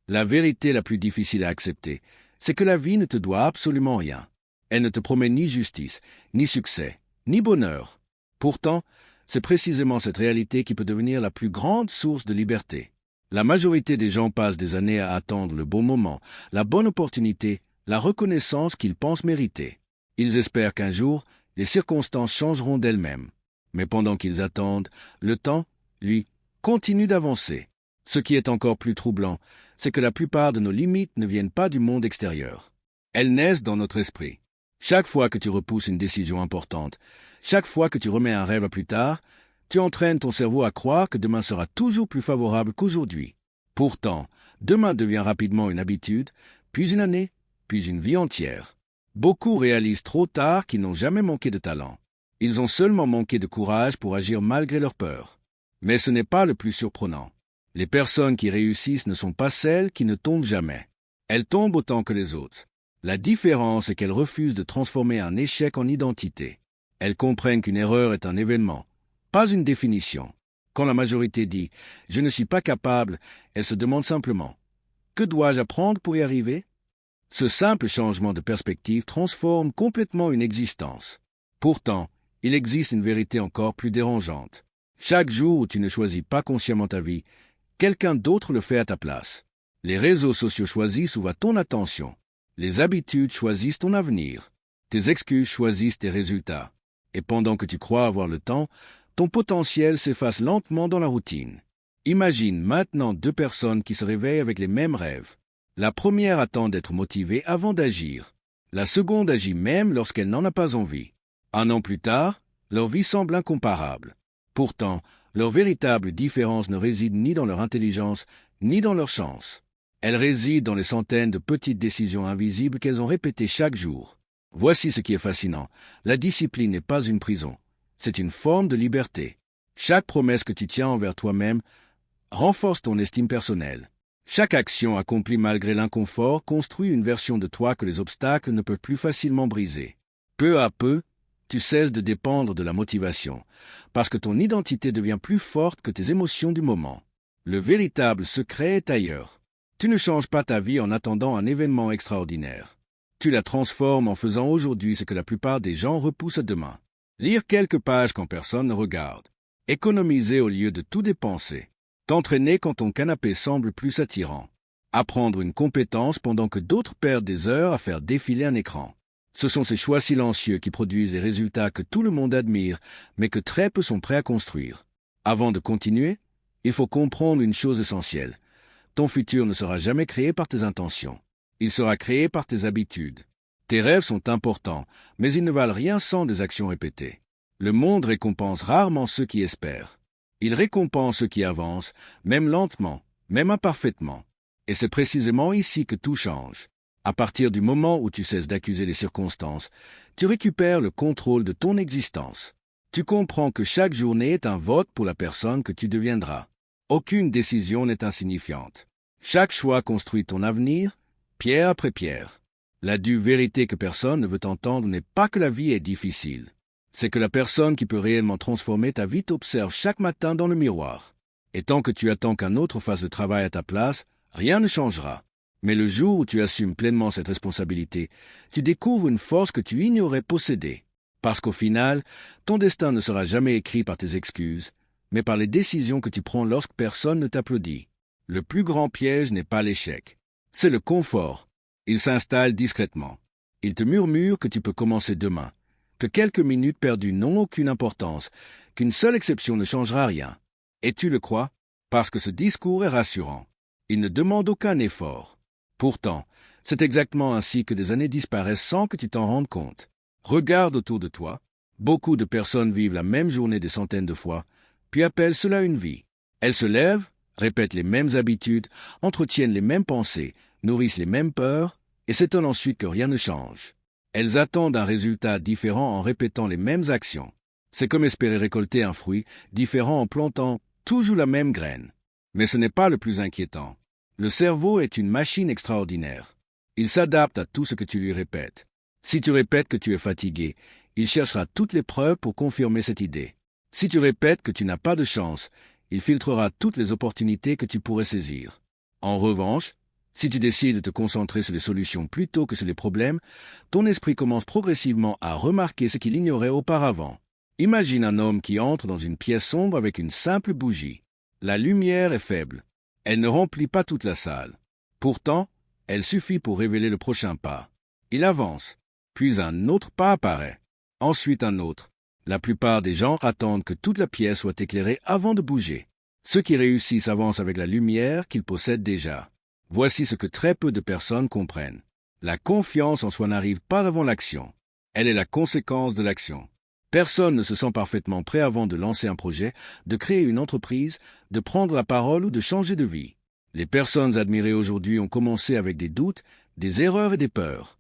La vérité la plus difficile à accepter, c'est que la vie ne te doit absolument rien. Elle ne te promet ni justice, ni succès, ni bonheur. Pourtant, c'est précisément cette réalité qui peut devenir la plus grande source de liberté. La majorité des gens passent des années à attendre le bon moment, la bonne opportunité, la reconnaissance qu'ils pensent mériter. Ils espèrent qu'un jour, les circonstances changeront d'elles-mêmes. Mais pendant qu'ils attendent, le temps, lui, continue d'avancer. Ce qui est encore plus troublant, c'est que la plupart de nos limites ne viennent pas du monde extérieur. Elles naissent dans notre esprit. Chaque fois que tu repousses une décision importante, chaque fois que tu remets un rêve à plus tard, tu entraînes ton cerveau à croire que demain sera toujours plus favorable qu'aujourd'hui. Pourtant, demain devient rapidement une habitude, puis une année, puis une vie entière. Beaucoup réalisent trop tard qu'ils n'ont jamais manqué de talent. Ils ont seulement manqué de courage pour agir malgré leur peur. Mais ce n'est pas le plus surprenant. Les personnes qui réussissent ne sont pas celles qui ne tombent jamais. Elles tombent autant que les autres. La différence est qu'elles refusent de transformer un échec en identité. Elles comprennent qu'une erreur est un événement, pas une définition. Quand la majorité dit « je ne suis pas capable », elle se demande simplement « que dois-je apprendre pour y arriver ?» Ce simple changement de perspective transforme complètement une existence. Pourtant, il existe une vérité encore plus dérangeante. Chaque jour où tu ne choisis pas consciemment ta vie, quelqu'un d'autre le fait à ta place. Les réseaux sociaux choisissent où va ton attention. Les habitudes choisissent ton avenir. Tes excuses choisissent tes résultats. Et pendant que tu crois avoir le temps, ton potentiel s'efface lentement dans la routine. Imagine maintenant deux personnes qui se réveillent avec les mêmes rêves. La première attend d'être motivée avant d'agir. La seconde agit même lorsqu'elle n'en a pas envie. 1 an plus tard, leur vie semble incomparable. Pourtant, leur véritable différence ne réside ni dans leur intelligence, ni dans leur chance. Elle réside dans les centaines de petites décisions invisibles qu'elles ont répétées chaque jour. Voici ce qui est fascinant. La discipline n'est pas une prison. C'est une forme de liberté. Chaque promesse que tu tiens envers toi-même renforce ton estime personnelle. Chaque action accomplie malgré l'inconfort construit une version de toi que les obstacles ne peuvent plus facilement briser. Peu à peu, tu cesses de dépendre de la motivation, parce que ton identité devient plus forte que tes émotions du moment. Le véritable secret est ailleurs. Tu ne changes pas ta vie en attendant un événement extraordinaire. Tu la transformes en faisant aujourd'hui ce que la plupart des gens repoussent à demain. Lire quelques pages quand personne ne regarde. Économiser au lieu de tout dépenser. T'entraîner quand ton canapé semble plus attirant. Apprendre une compétence pendant que d'autres perdent des heures à faire défiler un écran. Ce sont ces choix silencieux qui produisent les résultats que tout le monde admire, mais que très peu sont prêts à construire. Avant de continuer, il faut comprendre une chose essentielle. Ton futur ne sera jamais créé par tes intentions. Il sera créé par tes habitudes. Tes rêves sont importants, mais ils ne valent rien sans des actions répétées. Le monde récompense rarement ceux qui espèrent. Il récompense ceux qui avancent, même lentement, même imparfaitement. Et c'est précisément ici que tout change. À partir du moment où tu cesses d'accuser les circonstances, tu récupères le contrôle de ton existence. Tu comprends que chaque journée est un vote pour la personne que tu deviendras. Aucune décision n'est insignifiante. Chaque choix construit ton avenir, pierre après pierre. La dure vérité que personne ne veut entendre n'est pas que la vie est difficile. C'est que la personne qui peut réellement transformer ta vie t'observe chaque matin dans le miroir. Et tant que tu attends qu'un autre fasse le travail à ta place, rien ne changera. Mais le jour où tu assumes pleinement cette responsabilité, tu découvres une force que tu ignorais posséder. Parce qu'au final, ton destin ne sera jamais écrit par tes excuses, mais par les décisions que tu prends lorsque personne ne t'applaudit. Le plus grand piège n'est pas l'échec. C'est le confort. Il s'installe discrètement. Il te murmure que tu peux commencer demain, que quelques minutes perdues n'ont aucune importance, qu'une seule exception ne changera rien. Et tu le crois, parce que ce discours est rassurant. Il ne demande aucun effort. Pourtant, c'est exactement ainsi que des années disparaissent sans que tu t'en rendes compte. Regarde autour de toi. Beaucoup de personnes vivent la même journée des centaines de fois, puis appellent cela une vie. Elles se lèvent, répètent les mêmes habitudes, entretiennent les mêmes pensées, nourrissent les mêmes peurs, et s'étonnent ensuite que rien ne change. Elles attendent un résultat différent en répétant les mêmes actions. C'est comme espérer récolter un fruit différent en plantant toujours la même graine. Mais ce n'est pas le plus inquiétant. Le cerveau est une machine extraordinaire. Il s'adapte à tout ce que tu lui répètes. Si tu répètes que tu es fatigué, il cherchera toutes les preuves pour confirmer cette idée. Si tu répètes que tu n'as pas de chance, il filtrera toutes les opportunités que tu pourrais saisir. En revanche, Si tu décides de te concentrer sur les solutions plutôt que sur les problèmes, ton esprit commence progressivement à remarquer ce qu'il ignorait auparavant. Imagine un homme qui entre dans une pièce sombre avec une simple bougie. La lumière est faible. Elle ne remplit pas toute la salle. Pourtant, elle suffit pour révéler le prochain pas. Il avance, puis un autre pas apparaît. Ensuite un autre. La plupart des gens attendent que toute la pièce soit éclairée avant de bouger. Ceux qui réussissent avancent avec la lumière qu'ils possèdent déjà. Voici ce que très peu de personnes comprennent. La confiance en soi n'arrive pas avant l'action. Elle est la conséquence de l'action. Personne ne se sent parfaitement prêt avant de lancer un projet, de créer une entreprise, de prendre la parole ou de changer de vie. Les personnes admirées aujourd'hui ont commencé avec des doutes, des erreurs et des peurs.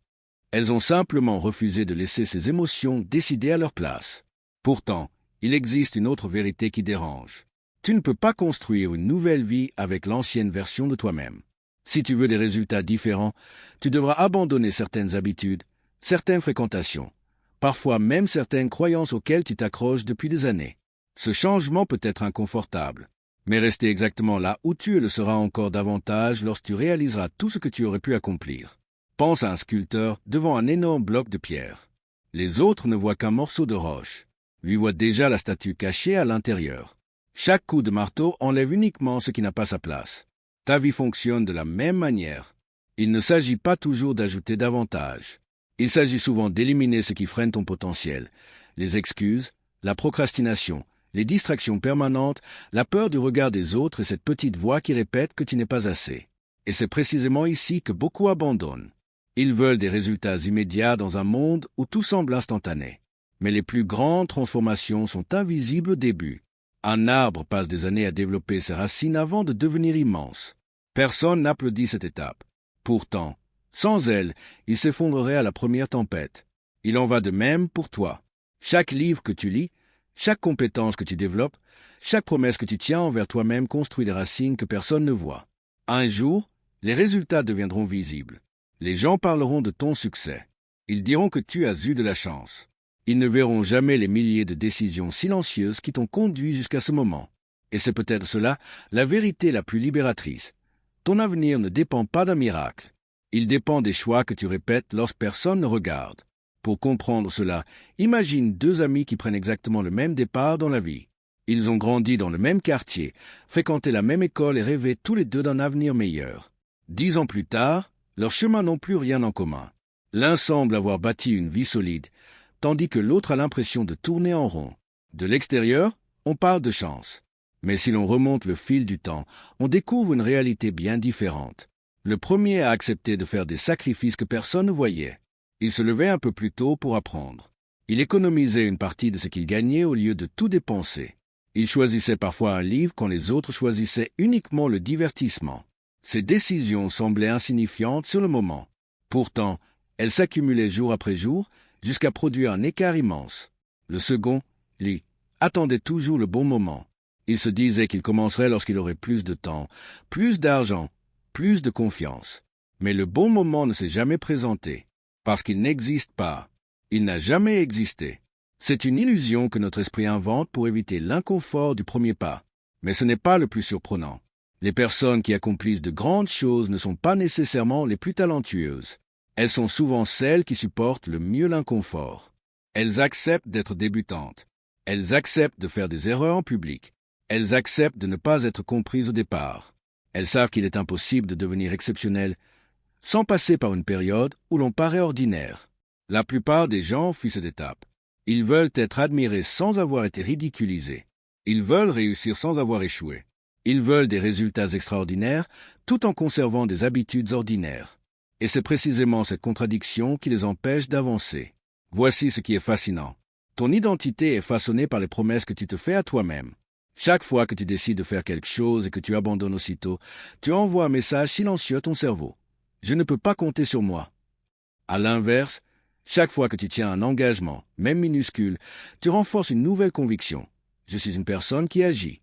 Elles ont simplement refusé de laisser ces émotions décider à leur place. Pourtant, il existe une autre vérité qui dérange. Tu ne peux pas construire une nouvelle vie avec l'ancienne version de toi-même. Si tu veux des résultats différents, tu devras abandonner certaines habitudes, certaines fréquentations, parfois même certaines croyances auxquelles tu t'accroches depuis des années. Ce changement peut être inconfortable, mais rester exactement là où tu es le sera encore davantage lorsque tu réaliseras tout ce que tu aurais pu accomplir. Pense à un sculpteur devant un énorme bloc de pierre. Les autres ne voient qu'un morceau de roche. Lui voient déjà la statue cachée à l'intérieur. Chaque coup de marteau enlève uniquement ce qui n'a pas sa place. Ta vie fonctionne de la même manière. Il ne s'agit pas toujours d'ajouter davantage. Il s'agit souvent d'éliminer ce qui freine ton potentiel. Les excuses, la procrastination, les distractions permanentes, la peur du regard des autres et cette petite voix qui répète que tu n'es pas assez. Et c'est précisément ici que beaucoup abandonnent. Ils veulent des résultats immédiats dans un monde où tout semble instantané. Mais les plus grandes transformations sont invisibles au début. Un arbre passe des années à développer ses racines avant de devenir immense. Personne n'applaudit cette étape. Pourtant, sans elle, il s'effondrerait à la première tempête. Il en va de même pour toi. Chaque livre que tu lis, chaque compétence que tu développes, chaque promesse que tu tiens envers toi-même construit des racines que personne ne voit. Un jour, les résultats deviendront visibles. Les gens parleront de ton succès. Ils diront que tu as eu de la chance. Ils ne verront jamais les milliers de décisions silencieuses qui t'ont conduit jusqu'à ce moment. Et c'est peut-être cela, la vérité la plus libératrice. Ton avenir ne dépend pas d'un miracle. Il dépend des choix que tu répètes lorsque personne ne regarde. Pour comprendre cela, imagine deux amis qui prennent exactement le même départ dans la vie. Ils ont grandi dans le même quartier, fréquenté la même école et rêvé tous les deux d'un avenir meilleur. 10 ans plus tard, leurs chemins n'ont plus rien en commun. L'un semble avoir bâti une vie solide, tandis que l'autre a l'impression de tourner en rond. De l'extérieur, on parle de chance. Mais si l'on remonte le fil du temps, on découvre une réalité bien différente. Le premier a accepté de faire des sacrifices que personne ne voyait. Il se levait un peu plus tôt pour apprendre. Il économisait une partie de ce qu'il gagnait au lieu de tout dépenser. Il choisissait parfois un livre quand les autres choisissaient uniquement le divertissement. Ses décisions semblaient insignifiantes sur le moment. Pourtant, elles s'accumulaient jour après jour jusqu'à produire un écart immense. Le second, lui, attendait toujours le bon moment. Il se disait qu'il commencerait lorsqu'il aurait plus de temps, plus d'argent, plus de confiance. Mais le bon moment ne s'est jamais présenté, parce qu'il n'existe pas. Il n'a jamais existé. C'est une illusion que notre esprit invente pour éviter l'inconfort du premier pas. Mais ce n'est pas le plus surprenant. Les personnes qui accomplissent de grandes choses ne sont pas nécessairement les plus talentueuses. Elles sont souvent celles qui supportent le mieux l'inconfort. Elles acceptent d'être débutantes. Elles acceptent de faire des erreurs en public. Elles acceptent de ne pas être comprises au départ. Elles savent qu'il est impossible de devenir exceptionnel sans passer par une période où l'on paraît ordinaire. La plupart des gens fuient cette étape. Ils veulent être admirés sans avoir été ridiculisés. Ils veulent réussir sans avoir échoué. Ils veulent des résultats extraordinaires tout en conservant des habitudes ordinaires. Et c'est précisément cette contradiction qui les empêche d'avancer. Voici ce qui est fascinant. Ton identité est façonnée par les promesses que tu te fais à toi-même. Chaque fois que tu décides de faire quelque chose et que tu abandonnes aussitôt, tu envoies un message silencieux à ton cerveau. Je ne peux pas compter sur moi. À l'inverse, chaque fois que tu tiens un engagement, même minuscule, tu renforces une nouvelle conviction. Je suis une personne qui agit.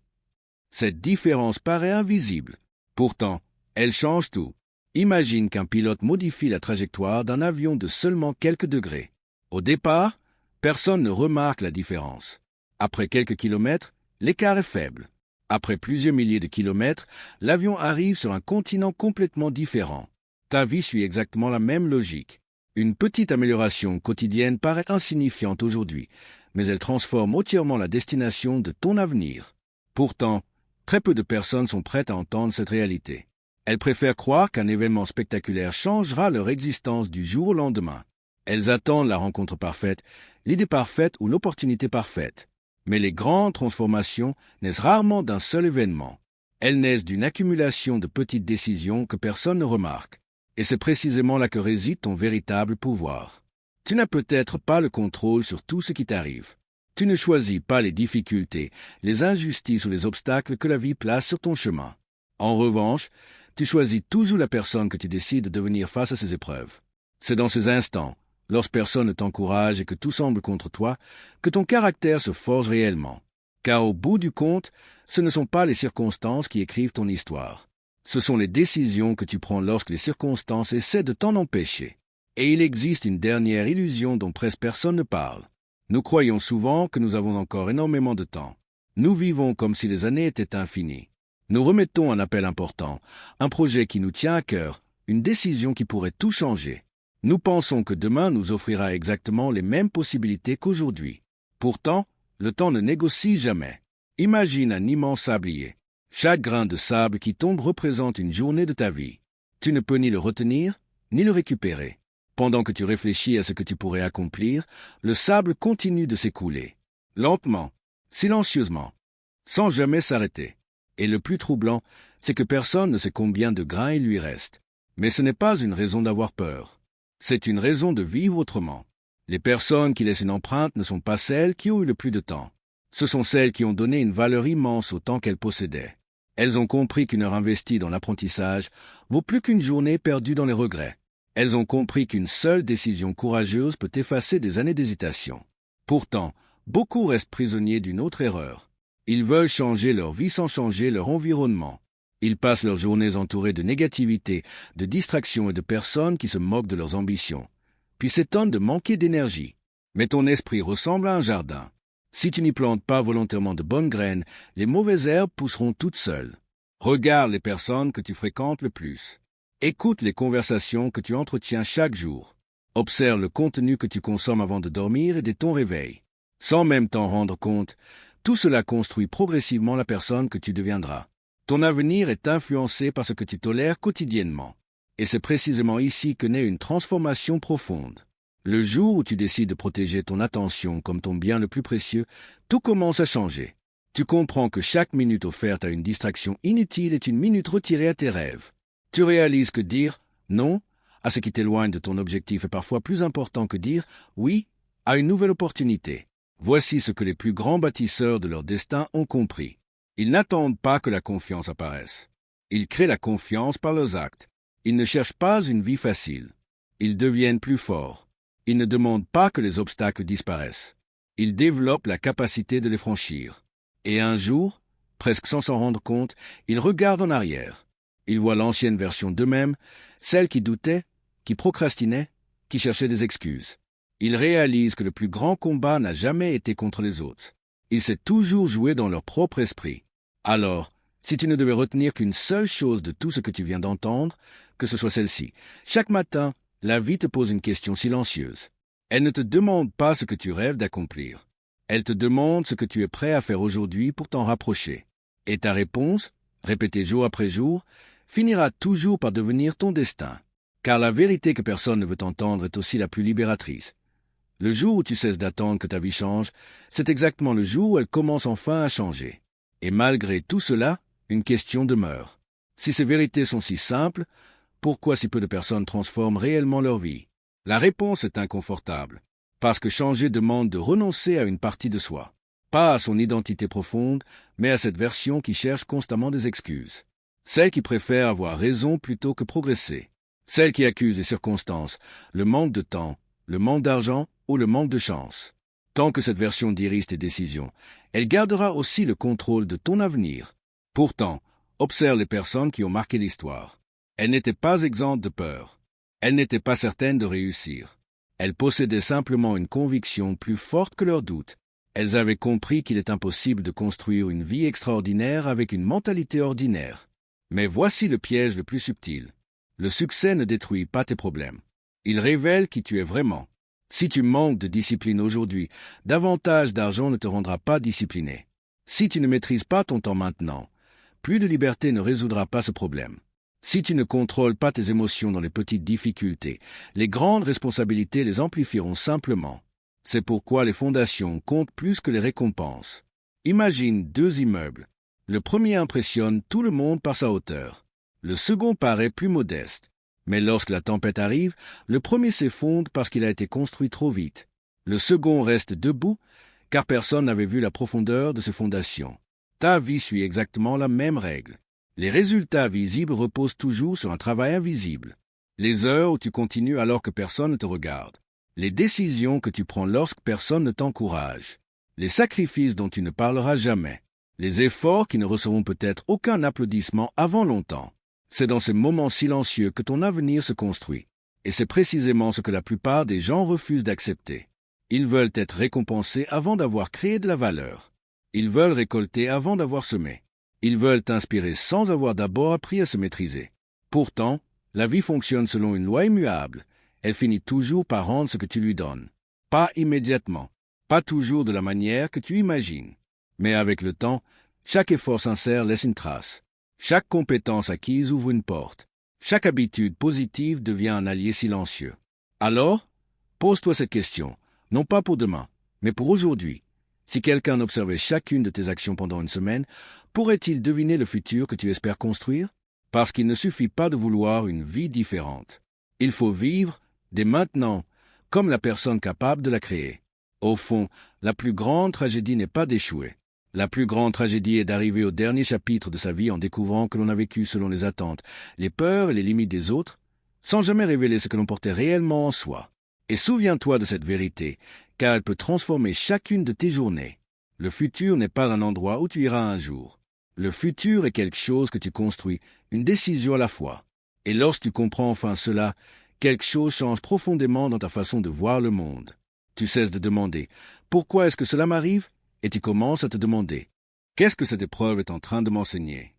Cette différence paraît invisible. Pourtant, elle change tout. Imagine qu'un pilote modifie la trajectoire d'un avion de seulement quelques degrés. Au départ, personne ne remarque la différence. Après quelques kilomètres, l'écart est faible. Après plusieurs milliers de kilomètres, l'avion arrive sur un continent complètement différent. Ta vie suit exactement la même logique. Une petite amélioration quotidienne paraît insignifiante aujourd'hui, mais elle transforme entièrement la destination de ton avenir. Pourtant, très peu de personnes sont prêtes à entendre cette réalité. Elles préfèrent croire qu'un événement spectaculaire changera leur existence du jour au lendemain. Elles attendent la rencontre parfaite, l'idée parfaite ou l'opportunité parfaite. Mais les grandes transformations naissent rarement d'un seul événement. Elles naissent d'une accumulation de petites décisions que personne ne remarque. Et c'est précisément là que réside ton véritable pouvoir. Tu n'as peut-être pas le contrôle sur tout ce qui t'arrive. Tu ne choisis pas les difficultés, les injustices ou les obstacles que la vie place sur ton chemin. En revanche, tu choisis toujours la personne que tu décides de devenir face à ces épreuves. C'est dans ces instants, lorsque personne ne t'encourage et que tout semble contre toi, que ton caractère se forge réellement. Car au bout du compte, ce ne sont pas les circonstances qui écrivent ton histoire. Ce sont les décisions que tu prends lorsque les circonstances essaient de t'en empêcher. Et il existe une dernière illusion dont presque personne ne parle. Nous croyons souvent que nous avons encore énormément de temps. Nous vivons comme si les années étaient infinies. Nous remettons un appel important, un projet qui nous tient à cœur, une décision qui pourrait tout changer. Nous pensons que demain nous offrira exactement les mêmes possibilités qu'aujourd'hui. Pourtant, le temps ne négocie jamais. Imagine un immense sablier. Chaque grain de sable qui tombe représente une journée de ta vie. Tu ne peux ni le retenir, ni le récupérer. Pendant que tu réfléchis à ce que tu pourrais accomplir, le sable continue de s'écouler. Lentement, silencieusement, sans jamais s'arrêter. Et le plus troublant, c'est que personne ne sait combien de grains il lui reste. Mais ce n'est pas une raison d'avoir peur. C'est une raison de vivre autrement. Les personnes qui laissent une empreinte ne sont pas celles qui ont eu le plus de temps. Ce sont celles qui ont donné une valeur immense au temps qu'elles possédaient. Elles ont compris qu'une heure investie dans l'apprentissage vaut plus qu'une journée perdue dans les regrets. Elles ont compris qu'une seule décision courageuse peut effacer des années d'hésitation. Pourtant, beaucoup restent prisonniers d'une autre erreur. Ils veulent changer leur vie sans changer leur environnement. Ils passent leurs journées entourés de négativité, de distractions et de personnes qui se moquent de leurs ambitions, puis s'étonnent de manquer d'énergie. Mais ton esprit ressemble à un jardin. Si tu n'y plantes pas volontairement de bonnes graines, les mauvaises herbes pousseront toutes seules. Regarde les personnes que tu fréquentes le plus. Écoute les conversations que tu entretiens chaque jour. Observe le contenu que tu consommes avant de dormir et dès ton réveil. Sans même t'en rendre compte, tout cela construit progressivement la personne que tu deviendras. Ton avenir est influencé par ce que tu tolères quotidiennement. Et c'est précisément ici que naît une transformation profonde. Le jour où tu décides de protéger ton attention comme ton bien le plus précieux, tout commence à changer. Tu comprends que chaque minute offerte à une distraction inutile est une minute retirée à tes rêves. Tu réalises que dire « non » à ce qui t'éloigne de ton objectif est parfois plus important que dire « oui » à une nouvelle opportunité. Voici ce que les plus grands bâtisseurs de leur destin ont compris. Ils n'attendent pas que la confiance apparaisse. Ils créent la confiance par leurs actes. Ils ne cherchent pas une vie facile. Ils deviennent plus forts. Ils ne demandent pas que les obstacles disparaissent. Ils développent la capacité de les franchir. Et un jour, presque sans s'en rendre compte, ils regardent en arrière. Ils voient l'ancienne version d'eux-mêmes, celle qui doutait, qui procrastinait, qui cherchait des excuses. Ils réalisent que le plus grand combat n'a jamais été contre les autres. Il s'est toujours joué dans leur propre esprit. Alors, si tu ne devais retenir qu'une seule chose de tout ce que tu viens d'entendre, que ce soit celle-ci, chaque matin, la vie te pose une question silencieuse. Elle ne te demande pas ce que tu rêves d'accomplir. Elle te demande ce que tu es prêt à faire aujourd'hui pour t'en rapprocher. Et ta réponse, répétée jour après jour, finira toujours par devenir ton destin. Car la vérité que personne ne veut entendre est aussi la plus libératrice. Le jour où tu cesses d'attendre que ta vie change, c'est exactement le jour où elle commence enfin à changer. Et malgré tout cela, une question demeure. Si ces vérités sont si simples, pourquoi si peu de personnes transforment réellement leur vie? La réponse est inconfortable. Parce que changer demande de renoncer à une partie de soi. Pas à son identité profonde, mais à cette version qui cherche constamment des excuses. Celle qui préfère avoir raison plutôt que progresser. Celle qui accuse les circonstances, le manque de temps, le manque d'argent ou le manque de chance. Tant que cette version dirige tes décisions, elle gardera aussi le contrôle de ton avenir. Pourtant, observe les personnes qui ont marqué l'histoire. Elles n'étaient pas exemptes de peur. Elles n'étaient pas certaines de réussir. Elles possédaient simplement une conviction plus forte que leurs doutes. Elles avaient compris qu'il est impossible de construire une vie extraordinaire avec une mentalité ordinaire. Mais voici le piège le plus subtil. Le succès ne détruit pas tes problèmes. Il révèle qui tu es vraiment. Si tu manques de discipline aujourd'hui, davantage d'argent ne te rendra pas discipliné. Si tu ne maîtrises pas ton temps maintenant, plus de liberté ne résoudra pas ce problème. Si tu ne contrôles pas tes émotions dans les petites difficultés, les grandes responsabilités les amplifieront simplement. C'est pourquoi les fondations comptent plus que les récompenses. Imagine 2 immeubles. Le premier impressionne tout le monde par sa hauteur. Le second paraît plus modeste. Mais lorsque la tempête arrive, le premier s'effondre parce qu'il a été construit trop vite. Le second reste debout, car personne n'avait vu la profondeur de ses fondations. Ta vie suit exactement la même règle. Les résultats visibles reposent toujours sur un travail invisible. Les heures où tu continues alors que personne ne te regarde. Les décisions que tu prends lorsque personne ne t'encourage. Les sacrifices dont tu ne parleras jamais. Les efforts qui ne recevront peut-être aucun applaudissement avant longtemps. C'est dans ces moments silencieux que ton avenir se construit. Et c'est précisément ce que la plupart des gens refusent d'accepter. Ils veulent être récompensés avant d'avoir créé de la valeur. Ils veulent récolter avant d'avoir semé. Ils veulent t'inspirer sans avoir d'abord appris à se maîtriser. Pourtant, la vie fonctionne selon une loi immuable. Elle finit toujours par rendre ce que tu lui donnes. Pas immédiatement, pas toujours de la manière que tu imagines. Mais avec le temps, chaque effort sincère laisse une trace. Chaque compétence acquise ouvre une porte. Chaque habitude positive devient un allié silencieux. Alors, pose-toi cette question, non pas pour demain, mais pour aujourd'hui. Si quelqu'un observait chacune de tes actions pendant une semaine, pourrait-il deviner le futur que tu espères construire? Parce qu'il ne suffit pas de vouloir une vie différente. Il faut vivre, dès maintenant, comme la personne capable de la créer. Au fond, la plus grande tragédie n'est pas d'échouer. La plus grande tragédie est d'arriver au dernier chapitre de sa vie en découvrant que l'on a vécu selon les attentes, les peurs et les limites des autres, sans jamais révéler ce que l'on portait réellement en soi. Et souviens-toi de cette vérité, car elle peut transformer chacune de tes journées. Le futur n'est pas un endroit où tu iras un jour. Le futur est quelque chose que tu construis, une décision à la fois. Et lorsque tu comprends enfin cela, quelque chose change profondément dans ta façon de voir le monde. Tu cesses de demander « Pourquoi est-ce que cela m'arrive ?» et tu commences à te demander « Qu'est-ce que cette épreuve est en train de m'enseigner ?»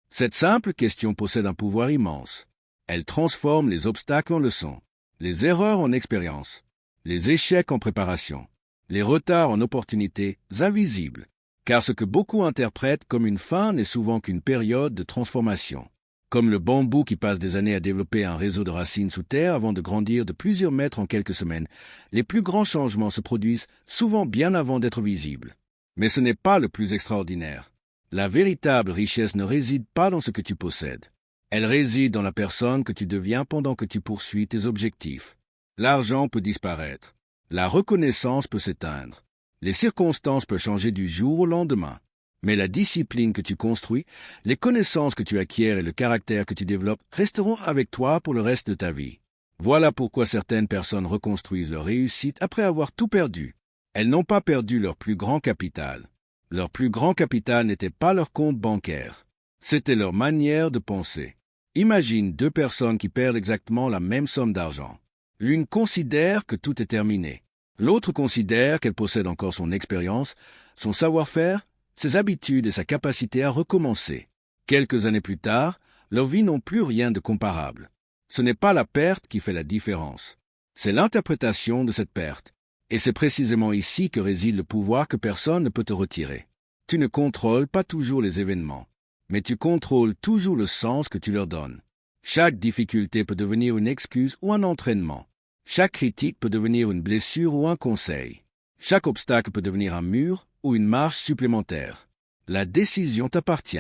Cette simple question possède un pouvoir immense. Elle transforme les obstacles en leçons, les erreurs en expériences, les échecs en préparation, les retards en opportunités invisibles, car ce que beaucoup interprètent comme une fin n'est souvent qu'une période de transformation. Comme le bambou qui passe des années à développer un réseau de racines sous terre avant de grandir de plusieurs mètres en quelques semaines, les plus grands changements se produisent souvent bien avant d'être visibles. Mais ce n'est pas le plus extraordinaire. La véritable richesse ne réside pas dans ce que tu possèdes. Elle réside dans la personne que tu deviens pendant que tu poursuis tes objectifs. L'argent peut disparaître. La reconnaissance peut s'éteindre. Les circonstances peuvent changer du jour au lendemain. Mais la discipline que tu construis, les connaissances que tu acquiers et le caractère que tu développes resteront avec toi pour le reste de ta vie. Voilà pourquoi certaines personnes reconstruisent leur réussite après avoir tout perdu. Elles n'ont pas perdu leur plus grand capital. Leur plus grand capital n'était pas leur compte bancaire. C'était leur manière de penser. Imagine 2 personnes qui perdent exactement la même somme d'argent. L'une considère que tout est terminé. L'autre considère qu'elle possède encore son expérience, son savoir-faire, ses habitudes et sa capacité à recommencer. Quelques années plus tard, leurs vies n'ont plus rien de comparable. Ce n'est pas la perte qui fait la différence. C'est l'interprétation de cette perte. Et c'est précisément ici que réside le pouvoir que personne ne peut te retirer. Tu ne contrôles pas toujours les événements, mais tu contrôles toujours le sens que tu leur donnes. Chaque difficulté peut devenir une excuse ou un entraînement. Chaque critique peut devenir une blessure ou un conseil. Chaque obstacle peut devenir un mur ou une marche supplémentaire. La décision t'appartient.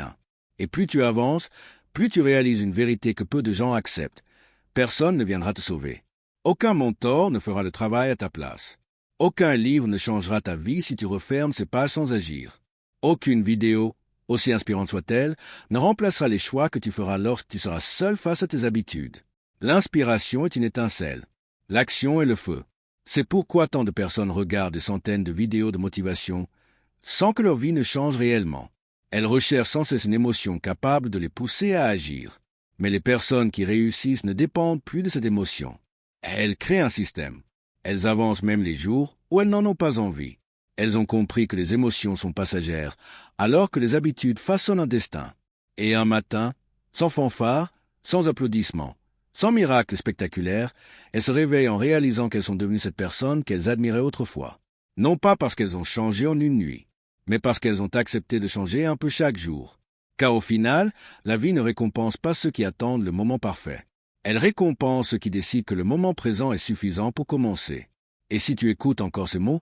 Et plus tu avances, plus tu réalises une vérité que peu de gens acceptent. Personne ne viendra te sauver. Aucun mentor ne fera le travail à ta place. Aucun livre ne changera ta vie si tu refermes ces pages sans agir. Aucune vidéo, aussi inspirante soit-elle, ne remplacera les choix que tu feras lorsque tu seras seul face à tes habitudes. L'inspiration est une étincelle. L'action est le feu. C'est pourquoi tant de personnes regardent des centaines de vidéos de motivation sans que leur vie ne change réellement. Elles recherchent sans cesse une émotion capable de les pousser à agir. Mais les personnes qui réussissent ne dépendent plus de cette émotion. Elles créent un système. Elles avancent même les jours où elles n'en ont pas envie. Elles ont compris que les émotions sont passagères, alors que les habitudes façonnent un destin. Et un matin, sans fanfare, sans applaudissements, sans miracle spectaculaire, elles se réveillent en réalisant qu'elles sont devenues cette personne qu'elles admiraient autrefois. Non pas parce qu'elles ont changé en une nuit, mais parce qu'elles ont accepté de changer un peu chaque jour. Car au final, la vie ne récompense pas ceux qui attendent le moment parfait. Elle récompense ceux qui décident que le moment présent est suffisant pour commencer. Et si tu écoutes encore ces mots,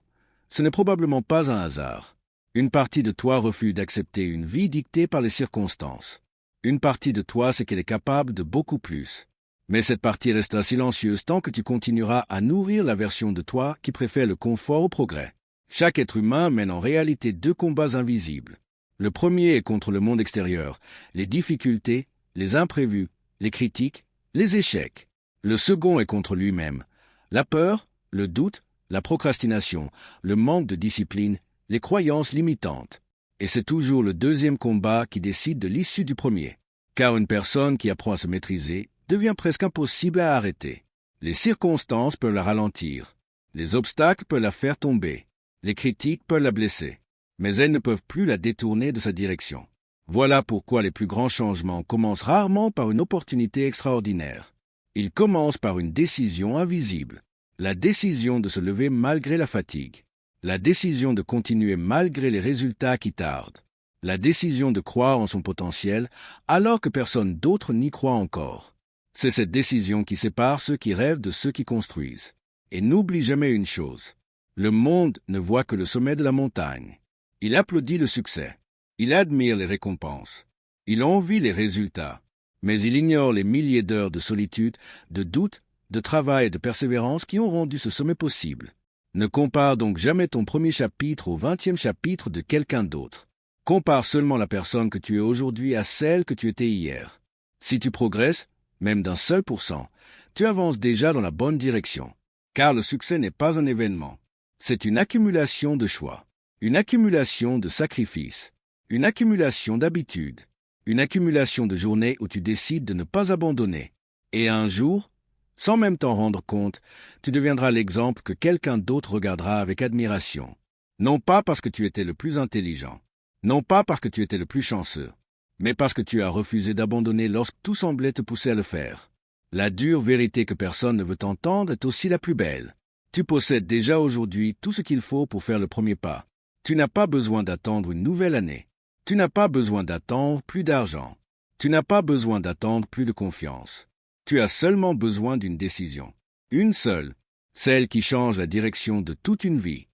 ce n'est probablement pas un hasard. Une partie de toi refuse d'accepter une vie dictée par les circonstances. Une partie de toi sait qu'elle est capable de beaucoup plus. Mais cette partie restera silencieuse tant que tu continueras à nourrir la version de toi qui préfère le confort au progrès. Chaque être humain mène en réalité 2 combats invisibles. Le premier est contre le monde extérieur, les difficultés, les imprévus, les critiques, les échecs. Le second est contre lui-même, la peur, le doute, la procrastination, le manque de discipline, les croyances limitantes. Et c'est toujours le deuxième combat qui décide de l'issue du premier. Car une personne qui apprend à se maîtriser devient presque impossible à arrêter. Les circonstances peuvent la ralentir. Les obstacles peuvent la faire tomber. Les critiques peuvent la blesser. Mais elles ne peuvent plus la détourner de sa direction. Voilà pourquoi les plus grands changements commencent rarement par une opportunité extraordinaire. Ils commencent par une décision invisible. La décision de se lever malgré la fatigue. La décision de continuer malgré les résultats qui tardent. La décision de croire en son potentiel alors que personne d'autre n'y croit encore. C'est cette décision qui sépare ceux qui rêvent de ceux qui construisent. Et n'oublie jamais une chose. Le monde ne voit que le sommet de la montagne. Il applaudit le succès. Il admire les récompenses. Il envie les résultats. Mais il ignore les milliers d'heures de solitude, de doute, de travail et de persévérance qui ont rendu ce sommet possible. Ne compare donc jamais ton premier chapitre au 20e chapitre de quelqu'un d'autre. Compare seulement la personne que tu es aujourd'hui à celle que tu étais hier. Si tu progresses, même d'un seul %, tu avances déjà dans la bonne direction. Car le succès n'est pas un événement. C'est une accumulation de choix, une accumulation de sacrifices, une accumulation d'habitudes, une accumulation de journées où tu décides de ne pas abandonner. Et un jour, sans même t'en rendre compte, tu deviendras l'exemple que quelqu'un d'autre regardera avec admiration. Non pas parce que tu étais le plus intelligent, non pas parce que tu étais le plus chanceux, mais parce que tu as refusé d'abandonner lorsque tout semblait te pousser à le faire. La dure vérité que personne ne veut entendre est aussi la plus belle. Tu possèdes déjà aujourd'hui tout ce qu'il faut pour faire le premier pas. Tu n'as pas besoin d'attendre une nouvelle année. Tu n'as pas besoin d'attendre plus d'argent. Tu n'as pas besoin d'attendre plus de confiance. Tu as seulement besoin d'une décision. Une seule, celle qui change la direction de toute une vie.